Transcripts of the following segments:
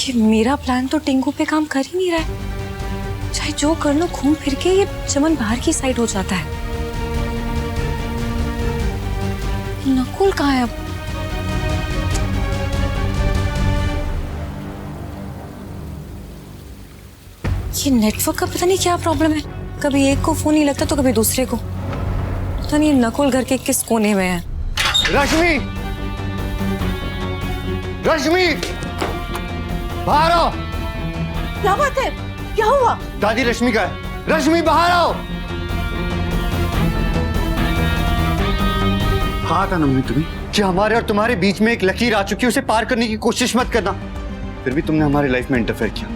ये मेरा प्लान तो टिंकू पे काम कर ही नहीं रहा है। चाहे जो कर लो, घूम फिर के ये चमन बाहर की साइड हो जाता है। नकुल कहाँ है अब? ये नेटवर्क का पता नहीं क्या प्रॉब्लम है। कभी एक को फोन नहीं लगता तो कभी दूसरे को। पता नहीं नकुल घर के किस कोने में है। रश्मि, रश्मि, बाहर आओ। क्या बात है? क्या हुआ? दादी रश्मि का है। रश्मि बाहर आओ। कहा था ना मैंने तुम्हें कि हमारे और तुम्हारे बीच में एक लकीर आ चुकी है, उसे पार करने की कोशिश मत करना। फिर भी तुमने हमारी लाइफ में इंटरफेयर किया।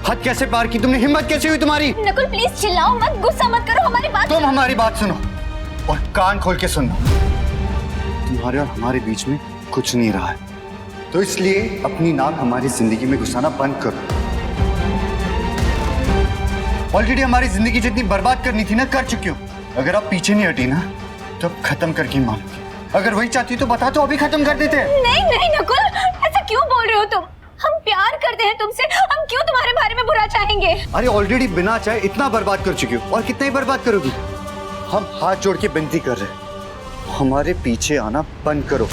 हद कैसे पार की तुमने? हिम्मत कैसे हुई तुम्हारी? नकुल प्लीज चिल्लाओ मत, गुस्सा मत करो, हमारी बात तुम हमारी बात सुनो और कान खोल के सुनना। तुम्हारे और हमारे बीच में कुछ नहीं रहा है, तो इसलिए अपनी नाक हमारी जिंदगी में घुसाना बंद करो। ऑलरेडी हमारी जिंदगी जितनी बर्बाद करनी थी ना, कर चुकी हो। अगर आप पीछे नहीं हटी ना तो अब खत्म करके मानोगे। अगर वही चाहती तो बता, तो अभी खत्म कर देते। नहीं नहीं नकुल, ऐसा क्यों बोल रहे हो तुम? हम प्यार करते हैं तुमसे, हम क्यों तुम्हारे बारे में बुरा चाहेंगे? अरे ऑलरेडी बिना चाहे इतना बर्बाद कर चुकी हो, और कितना ही बर्बाद करोगी? हम हाथ जोड़ के विनती कर रहे हैं, हमारे पीछे आना बंद करो।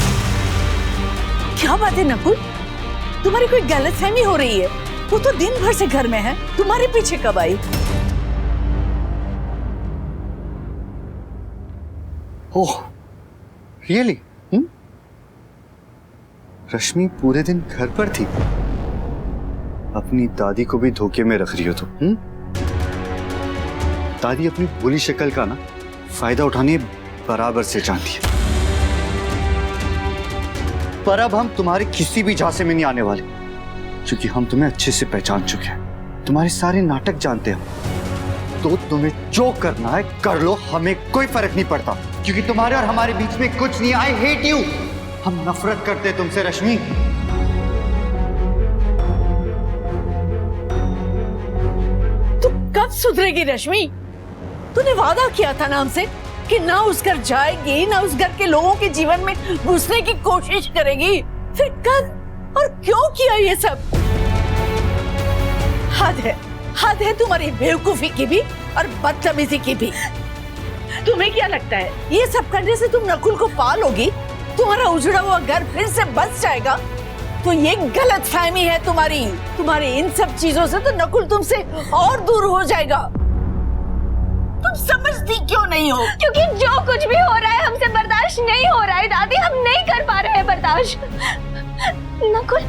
क्या बात है नकुल? तुम्हारी कोई गलतफहमी हो रही है। वो तो दिन भर से घर में है, तुम्हारे पीछे कब आई? Oh really? रश्मि पूरे दिन घर पर थी। अपनी दादी को भी धोखे में रख रही हो तुम। दादी अपनी भोली शक्ल का ना फायदा उठाने बराबर से जानती है। पर अब हम तुम्हारे किसी भी झांसे में नहीं आने वाले, क्योंकि हम तुम्हें अच्छे से पहचान चुके हैं। तुम्हारे सारे नाटक जानते हैं। तो तुम्हें जो करना है कर लो, हमें कोई फर्क नहीं पड़ता, क्योंकि तुम्हारे और हमारे बीच में कुछ नहीं। I hate you. हम नफरत करते हैं तुमसे रश्मि। तू कब सुधरेगी रश्मि? तूने वादा किया था ना हमसे कि ना उस घर जाएगी, ना उस घर के लोगों के जीवन में घुसने की कोशिश करेगी। फिर कब और क्यों किया ये सब? हद है तुम्हारी बेवकूफी की भी और बदतमीजी की भी। तुम्हें क्या लगता है ये सब करने से तुम नकुल को पालोगी? तुम्हारा उजड़ा हुआ घर फिर से बस जाएगा? तो ये गलत फहमी है तुम्हारी। तुम्हारी इन सब चीजों से तो नकुल तुमसे और दूर हो जाएगा। तुम समझती क्यों नहीं हो? क्योंकि जो कुछ भी हो रहा है हमसे बर्दाश्त नहीं हो रहा है दादी, हम नहीं कर पा रहे हैं बर्दाश्त। नकुल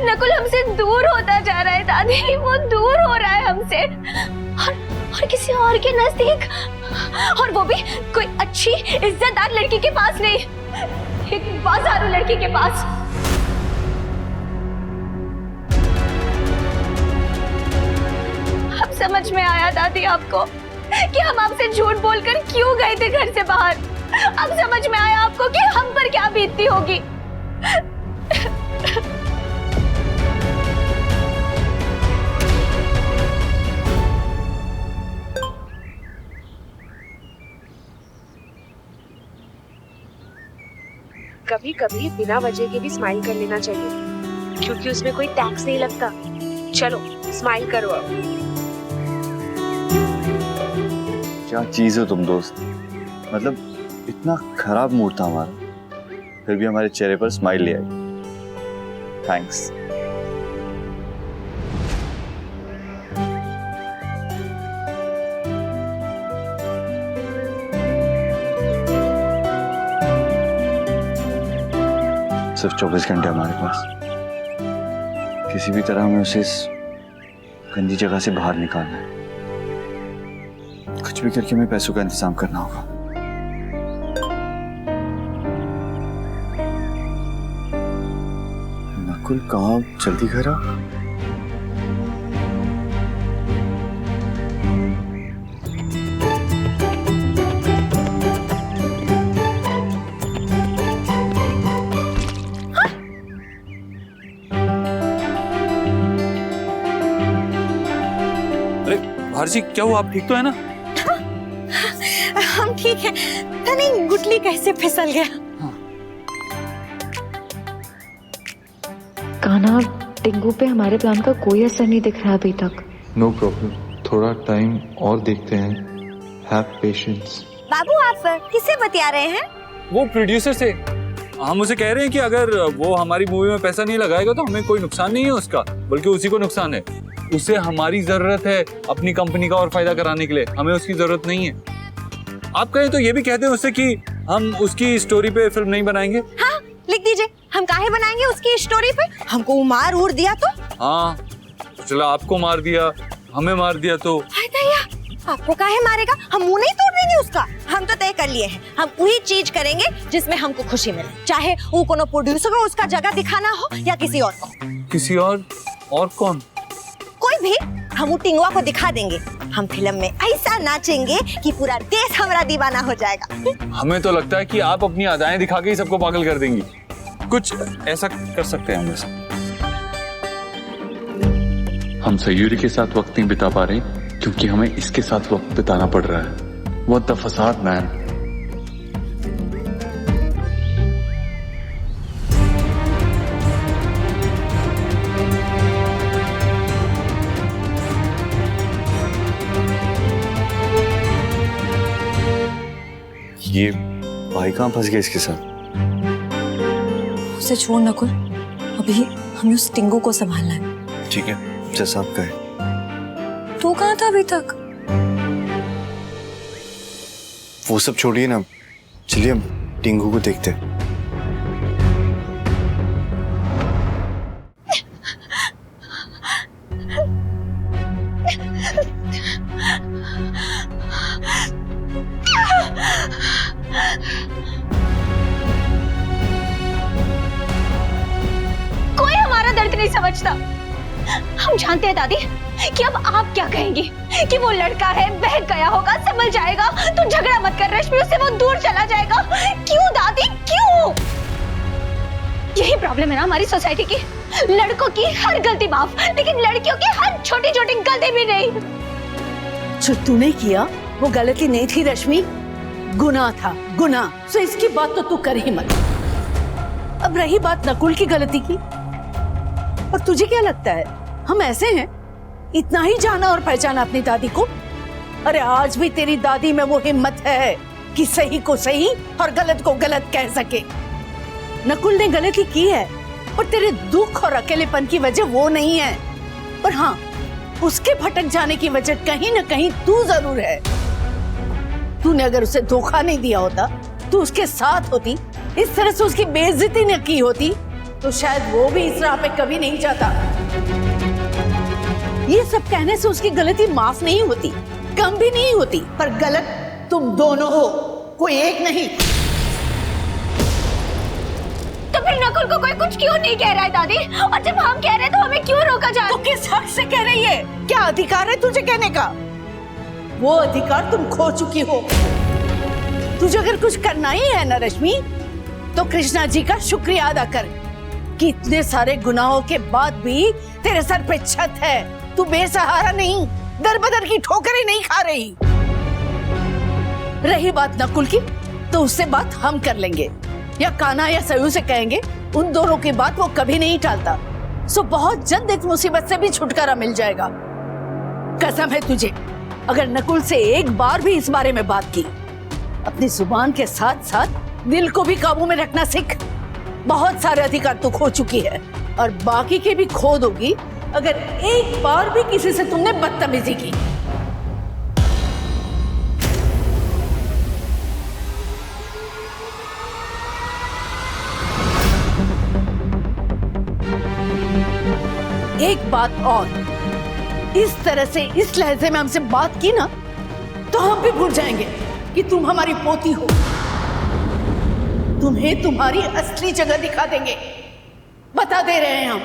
नकुल हमसे दूर होता जा रहा है दादी, वो दूर हो रहा है हमसे और किसी और के नजदीक, और वो भी कोई अच्छी इज्जतदार लड़की के पास नहीं, एक बाजारू लड़की के पास। अब समझ में आया दादी आपको कि हम आपसे झूठ बोलकर क्यों गए थे घर से बाहर। अब समझ में आया आपको कि हम पर क्या बीतती होगी। कभी कभी बिना वजह के भी स्माइल कर लेना चाहिए, क्योंकि उसमें कोई टैक्स नहीं लगता। चलो स्माइल करो अब। क्या चीज हो तुम दोस्त। मतलब इतना खराब मूड था हमारा, फिर भी हमारे चेहरे पर स्माइल ले आई। थैंक्स। सिर्फ 24 घंटे हमारे पास। किसी भी तरह हमें उसे इस गंदी जगह से बाहर निकालना है। कुछ भी करके हमें पैसों का इंतजाम करना होगा। नकुल कहाँ? जल्दी घर आओ। हर्षी क्या हुआ? आप ठीक तो है ना? हम ठीक है। नहीं, गुटली कैसे फिसल गया। कान्हा टिंकू पे हमारे प्लान का कोई असर नहीं दिख रहा अभी तक। नो प्रॉब्लम, थोड़ा टाइम और देखते हैं। Have patience. बाबू आप किससे बतिया रहे हैं? वो प्रोड्यूसर से। हम उसे कह रहे हैं कि अगर वो हमारी मूवी में पैसा नहीं लगाएगा तो हमें कोई नुकसान नहीं है उसका, बल्कि उसी को नुकसान है। उसे हमारी जरूरत है अपनी कंपनी का और फायदा कराने के लिए, हमें उसकी जरूरत नहीं है। आप कहें तो ये भी कहते हैं उससे कि हम उसकी स्टोरी पे फिल्म नहीं बनाएंगे। हाँ लिख दीजिए, हम काहे बनाएंगे उसकी स्टोरी पे? हमको वो मार उड़ दिया तो? हाँ चला, आपको मार दिया, हमें मार दिया तो? हाय दैया, आपको काहे मारेगा? हम मुंह नहीं तोड़ देंगे उसका। हम तो तय कर लिए हैं, हम वही चीज करेंगे जिसमें हमको खुशी मिले, चाहे वो कोनो प्रोड्यूसर को उसका जगह दिखाना हो या किसी और को। किसी और कौन? कोई भी, हम वो टिंगुआ को दिखा देंगे। हम फिल्म में ऐसा नाचेंगे कि पूरा देश हमारा दीवाना हो जाएगा। हमें तो लगता है कि आप अपनी अदाएं दिखा के ही सबको पागल कर देंगी। कुछ ऐसा कर सकते हैं हम वैसा। हम सयूरी के साथ वक्त नहीं बिता पा रहे क्योंकि हमें इसके साथ वक्त बिताना पड़ रहा है। What the फसाद मैन। ये भाई कहाँ फंस गया इसके साथ? उसे छोड़ नकुल, अभी हमें उस टिंगू को संभालना है। ठीक है, जैसा आप कहे। तू कहाँ था अभी तक? वो सब छोड़िए ना, चलिए हम टिंगू को देखते हैं। कोई हमारा दर्द नहीं समझता। हम जानते हैं दादी कि अब आप क्या कहेंगी कि वो लड़का है, बहक गया होगा, संभल जाएगा। तू झगड़ा मत कर रश्मि, उससे वो दूर चला जाएगा। क्यों दादी, क्यों? यही प्रॉब्लम है ना हमारी सोसाइटी की। लड़कों की हर गलती माफ, लेकिन लड़कियों की हर छोटी छोटी गलती भी नहीं। जो तूने किया वो गलती नहीं थी रश्मि, गुनाह था, गुनाह। सो इसकी बात तो तू कर ही मत। अब रही बात नकुल की गलती की, और तुझे क्या लगता है हम ऐसे हैं? इतना ही जाना और पहचाना अपनी दादी को? अरे आज भी तेरी दादी में वो हिम्मत है कि सही को सही और गलत को गलत कह सके। नकुल ने गलती की है, पर तेरे दुख और अकेलेपन की वजह वो नहीं है। पर हाँ, उसके भटक जाने की वजह कहीं न कहीं तू जरूर है। तूने अगर उसे धोखा नहीं दिया होता, तू उसके साथ होती, इस तरह से उसकी बेइज्जती न की होती, तो शायद वो भी इस राह पे कभी नहीं जाता। ये सब कहने से उसकी गलती माफ नहीं होती, कम भी नहीं होती, पर गलत तुम दोनों हो, कोई एक नहीं। तो फिर नकुल को कोई कुछ क्यों नहीं कह रहा है दादी? और जब हम कह रहे हैं तो हमें क्यों रोका जा रहा है? तो किस हक से कह रही है? क्या अधिकार है तुझे कहने का? वो अधिकार तुम खो चुकी हो। तुझे अगर कुछ करना ही है ना रश्मि, तो कृष्णा जी का शुक्रिया अदा कर कि इतने सारे गुनाहों के बाद भी तेरे सर पे छत है। तू बेसहारा नहीं, दर बदर की ठोकरें नहीं खा रही। रही बात नकुल की, तो उससे बात हम कर लेंगे, या कान्हा या सयू से कहेंगे। उन दोनों की बात वो कभी नहीं टालता। सो बहुत जल्द इस मुसीबत से भी छुटकारा मिल जाएगा। कसम है तुझे, अगर नकुल से एक बार भी इस बारे में बात की, अपनी जुबान के साथ साथ दिल को भी काबू में रखना सीख। बहुत सारे अधिकार तू खो चुकी है, और बाकी के भी खो दोगी अगर एक बार भी किसी से तुमने बदतमीजी की। एक बात और, इस तरह से इस लहजे में हमसे बात की ना, तो हम भी भूल जाएंगे कि तुम हमारी पोती हो। तुम्हें तुम्हारी असली जगह दिखा देंगे, बता दे रहे हैं हम।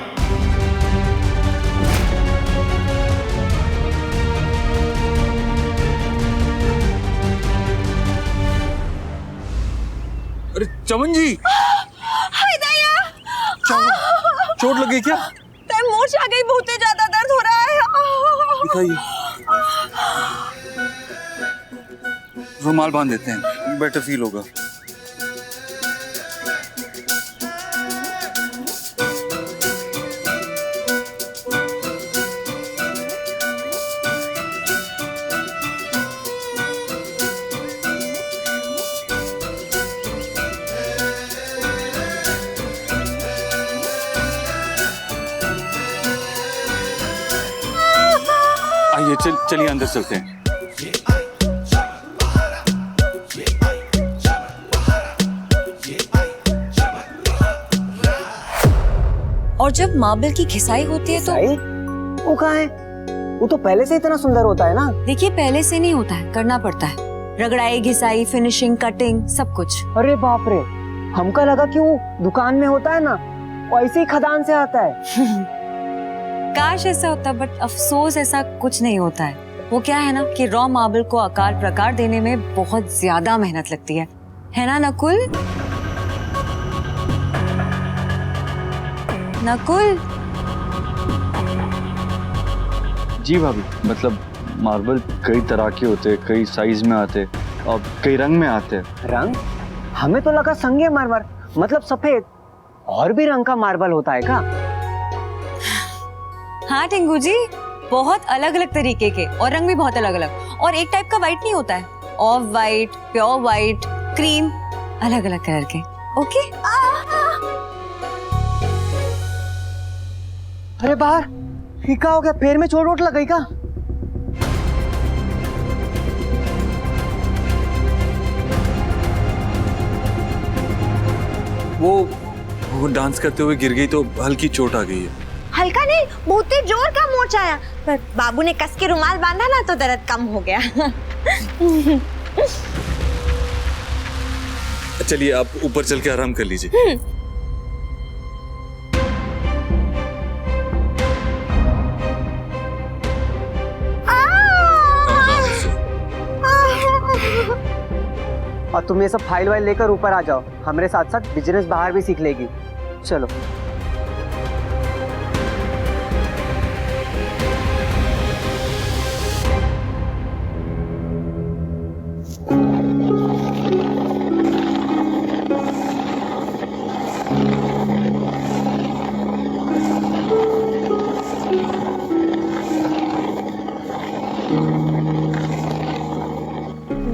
अरे चमन जी, हाय दया, चोट लगी क्या? मोच आ गई, बहुत ज्यादा दर्द हो रहा है। दिखाइए, रुमाल बांध देते हैं, बेटर फील होगा। आइए चलिए अंदर चलते हैं। और जब मार्बल की घिसाई होती है तो वो कहाँ है? वो तो पहले से इतना सुंदर होता है ना। देखिए, पहले से नहीं होता है, करना पड़ता है। रगड़ाई, घिसाई, फिनिशिंग, कटिंग, सब कुछ। अरे बाप रे, हमका लगा कि वो दुकान में होता है ना, वैसे ही खदान से आता है। काश ऐसा होता, बट अफसोस ऐसा कुछ नहीं होता है। वो क्या है ना कि रॉ मार्बल को आकार प्रकार देने में बहुत ज्यादा मेहनत लगती है ना नकुल? नकुल? जी भाभी, मतलब मार्बल कई तरह के होते हैं, कई साइज में आते हैं और कई रंग में आते हैं। रंग? हमें तो लगा संगे मार्बल मतलब सफेद। और भी रंग का मार्बल होता है क्या? हाँ टिंगू जी, बहुत अलग अलग तरीके के, और रंग भी बहुत अलग अलग। और एक टाइप का व्हाइट नहीं होता है, of white, pure white, cream, अलग अलग कलर के। ओके? अरे बाहर क्या हो गया? पैर में चोट वोट लग गई क्या? वो डांस करते हुए गिर गई तो हल्की चोट आ गई है। हल्का नहीं, बहुत ही जोर का मोच आया, पर बाबू ने कस के रुमाल बांधा ना तो दर्द कम हो गया। चलिए आप ऊपर चल के आराम कर लीजिए। और तुम ये सब फाइल वाइल लेकर ऊपर आ जाओ, हमारे साथ साथ बिजनेस बाहर भी सीख लेगी। चलो।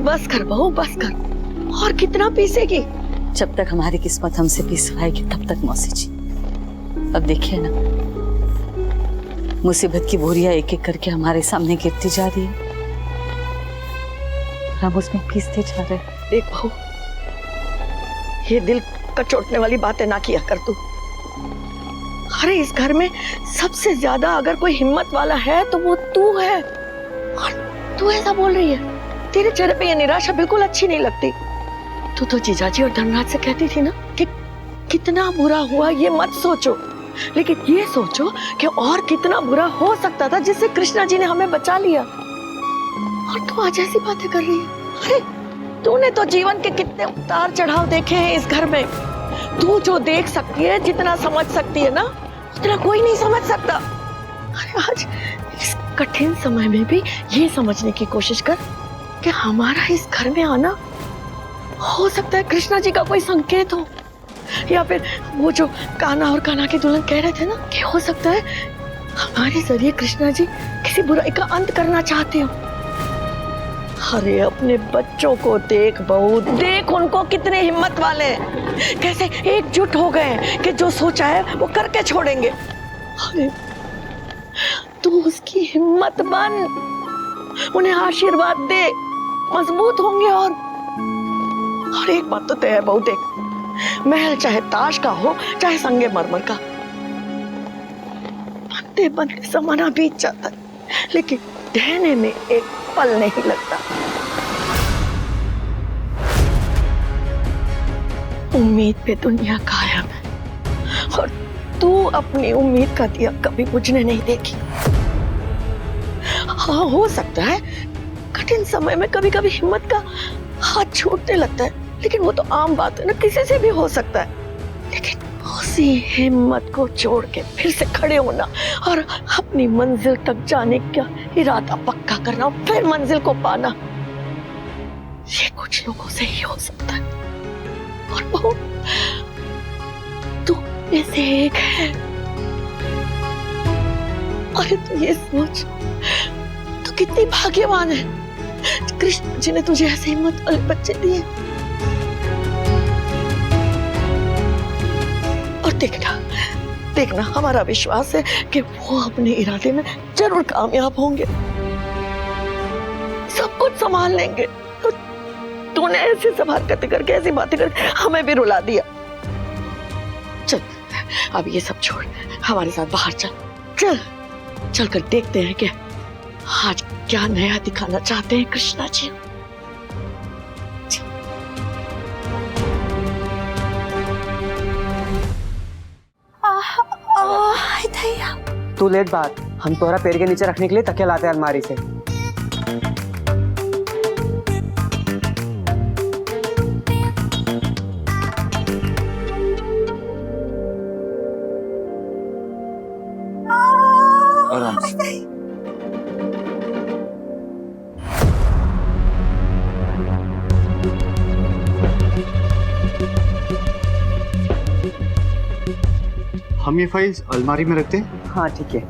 बस कर बहू, बस कर। और कितना पीसेगी? जब तक हमारी किस्मत हमसे पिसवाएगी तब तक मौसी जी। अब देखिए ना, मुसीबत की बोरियां एक एक करके हमारे सामने गिरती जा रही है, हम उसमें पीसते जा रहे हैं। देख बहू, ये दिल कचोटने वाली बातें ना किया कर तू। अरे इस घर में सबसे ज्यादा अगर कोई हिम्मत वाला है तो वो तू है, और तू ऐसा बोल रही है। तेरे चेहरे पे ये निराशा बिल्कुल अच्छी नहीं लगती। तू तो जीजाजी और धनराज से कहती थी ना कि कितना बुरा हुआ ये मत सोचो, लेकिन ये सोचो कि और कितना बुरा हो सकता था जिससे कृष्णा जी ने हमें बचा लिया। और तू आज ऐसी बातें कर रही है। अरे तूने तो जीवन के कितने उतार चढ़ाव देखे हैं इस घर में। तू जो देख सकती है, जितना समझ सकती है ना, उतना कोई नहीं समझ सकता। अरे आज इस कठिन समय में भी ये समझने की कोशिश कर कि हमारा इस घर में आना हो सकता है कृष्णा जी का कोई संकेत हो, या फिर वो जो कान्हा और कान्हा की दुल्हन कह रहे थे ना कि हो सकता है हमारे जरिए कृष्णा जी किसी बुराई का अंत करना चाहते हो। अरे अपने बच्चों को देख बहू, देख उनको कितने हिम्मत वाले हैं, कैसे एकजुट हो गए कि जो सोचा है वो करके छोड़ेंगे। अरे तू उसकी हिम्मत बन, उन्हें आशीर्वाद दे, मजबूत होंगे। और एक बात तो तय है बहू, देख महल चाहे ताश का हो चाहे संगे मरमर का, बनते बनते जमाना बीत जाता है, लेकिन ढहने में एक पल नहीं लगता। उम्मीद पे दुनिया कायम है, और तू अपनी उम्मीद का दिया कभी बुझने नहीं देखी। हाँ, हो सकता है कठिन समय में कभी कभी हिम्मत का हाथ छूटने लगता है, लेकिन वो तो आम बात है ना, किसी से भी हो सकता है। लेकिन उसी हिम्मत को जोड़ के फिर से खड़े होना और अपनी मंजिल तक जाने का इरादा पक्का करना और फिर मंजिल को पाना, ये कुछ लोगों से ही हो सकता है। और वो तू में से एक है। अरे तू ये सोच, तू कितनी भाग्यवान है, कृष्ण जी ने तुझे ऐसे हिम्मत वाले बच्चे दिए। और देखना देखना, हमारा विश्वास है कि वो अपने इरादे में जरूर कामयाब होंगे। संभाल लेंगे। तो तूने ऐसे सवाल करके ऐसी बातें करके हमें भी रुला दिया। चल अब ये सब छोड़, हमारे साथ बाहर चल। चल चल कर देखते हैं कि आज क्या नया दिखाना चाहते हैं कृष्णा जी। तू लेट बात, हम तोहरा पैर के नीचे रखने के लिए तकिया लाते हैं अलमारी से। आराम से। हम ये फाइल्स अलमारी में रखते हैं। हाँ ठीक है।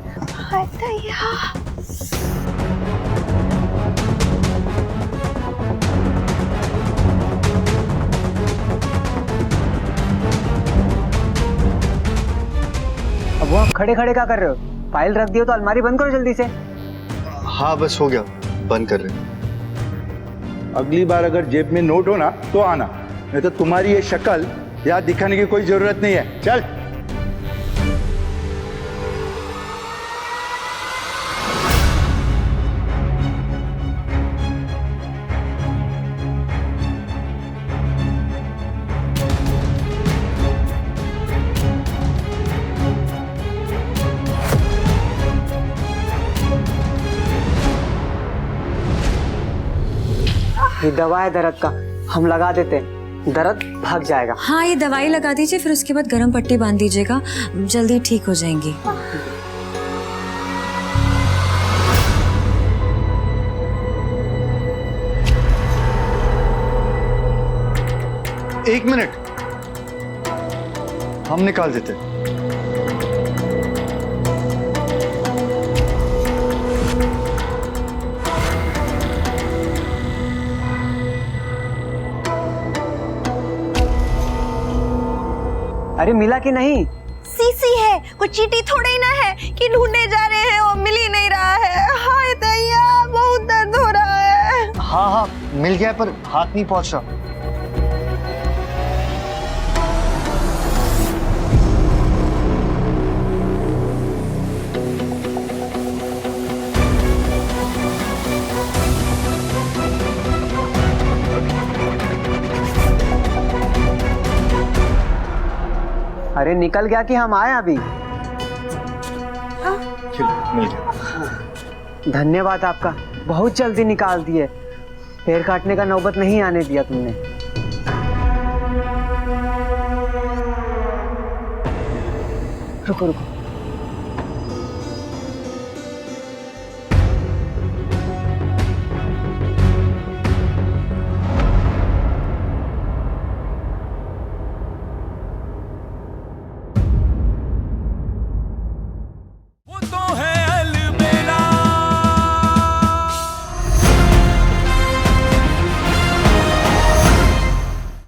अब वो आप खड़े खड़े क्या कर रहे हो? फाइल रख दियो तो अलमारी बंद करो जल्दी से। हाँ बस हो गया, बंद कर रहे हैं। अगली बार अगर जेब में नोट हो ना तो आना, नहीं तो तुम्हारी ये शक्ल याद दिखाने की कोई जरूरत नहीं है। चल। ये दवा है दर्द का, हम लगा देते हैं, दर्द भाग जाएगा। हाँ ये दवाई लगा दीजिए, फिर उसके बाद गर्म पट्टी बांध दीजिएगा, जल्दी ठीक हो जाएंगी। एक मिनट, हम निकाल देते हैं। अरे मिला कि नहीं? सीसी है, कोई चीटी थोड़ा ही ना है कि ढूंढने जा रहे हैं और मिल ही नहीं रहा है। हाय दैया, बहुत दर्द हो रहा है। हाँ हाँ मिल गया पर हाथ नहीं पहुंच रहा। अरे निकल गया कि हम आए अभी? मिल गया। धन्यवाद आपका, बहुत जल्दी निकाल दिए। पैर काटने का नौबत नहीं आने दिया तुमने। रुको रुको,